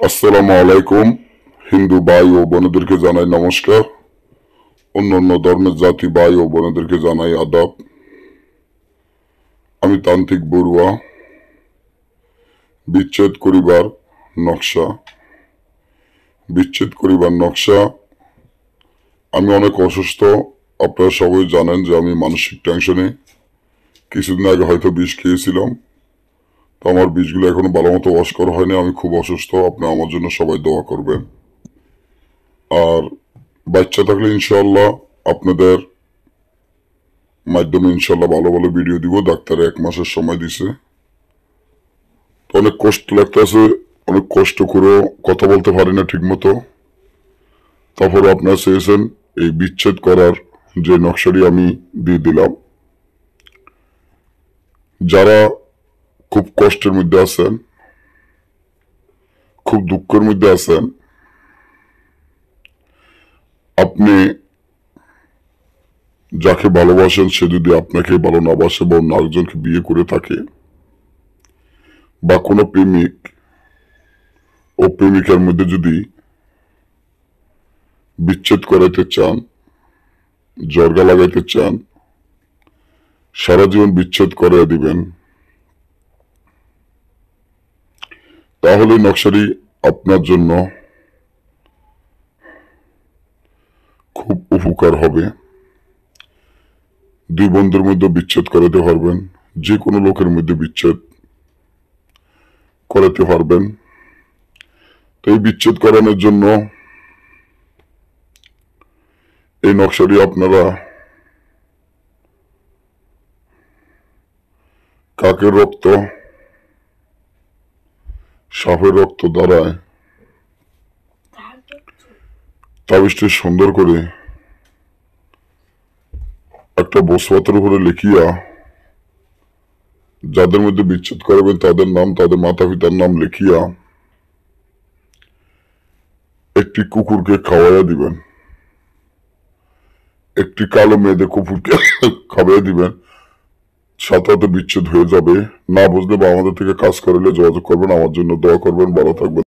আসসালামু আলাইকুম। হিন্দু ভাই ও বোনেদেরকে জানাই নমস্কার। অন্যান্য ধর্মের জাতি ভাই ও বোনেদেরকে জানাই আদাব। আমি তান্ত্রিক বড়ুয়া। বিচ্ছেদ করিবার নকশা। বিচ্ছেদ করিবার নকশা। আমি অনেক অসুস্থ। আপনারা সবাই জানেন যে আমি মানসিক টেনশনে কিছুদিন আগে হয়তো বিষ খেয়েছিলাম। তো আমার বিষগুলো এখনো ভালো মতো ওয়াশ করা হয়নি। আমি খুব অসুস্থ। আপনি আমার জন্য সবাই দোয়া করবেন। আর বাচ্চা থাকলে ইনশাআল্লাহ আপনাদের মাধ্যমে ইনশাআল্লাহ ভালো ভালো ভিডিও দিব। ডাক্তারে 1 মাসের সময় দিছে। অনেক কষ্ট লাগতেছে। অনেক কষ্ট করেও কথা বলতে পারি না ঠিক মতো। তারপরে আপনারা চেয়েছেন এই বিচ্ছেদ করার যে নকশাটি আমি দিয়ে দিলাম। যারা খুব কষ্টের মধ্যে আছেন, খুব দুঃখের মধ্যে আছেন, আপনি যাকে ভালোবাসেন সে যদি আপনাকে ভালো না বাসে বা অন্য একজনকে বিয়ে করে থাকে, বা কোনো প্রেমিক ও প্রেমিকার মধ্যে যদি বিচ্ছেদ করাইতে চান, জর্গা লাগাইতে চান, সারা জীবন বিচ্ছেদ করে দিবেন, তাহলে নকশাটি আপনার জন্য খুব উপকার হবে। 2 বন্ধুর মধ্যে বিচ্ছেদ করাতে পারবেন, যে কোনো লোকের মধ্যে বিচ্ছেদ করাতে পারবেন। তো এই বিচ্ছেদ করানোর জন্য এই নকশাটি আপনারা কাকের রক্ত, সাপের রক্ত দ্বারায় তাবিজটি সুন্দর করে একটা বসপাতের উপরে লিখিয়া যাদের মধ্যে বিচ্ছেদ করবেন তাদের নাম, তাদের মাতা পিতার নাম লিখিয়া একটি কুকুরকে খাওয়াইয়া দিবেন। একটি কালো মেয়েদের কুকুরকে খাওয়াইয়া দিবেন। সাথে সাথে বিচ্ছেদ হয়ে যাবে। না বুঝলে বা আমাদের থেকে কাজ করালে যোগাযোগ করবেন। আমার জন্য দোয়া করবেন। ভালো থাকবেন।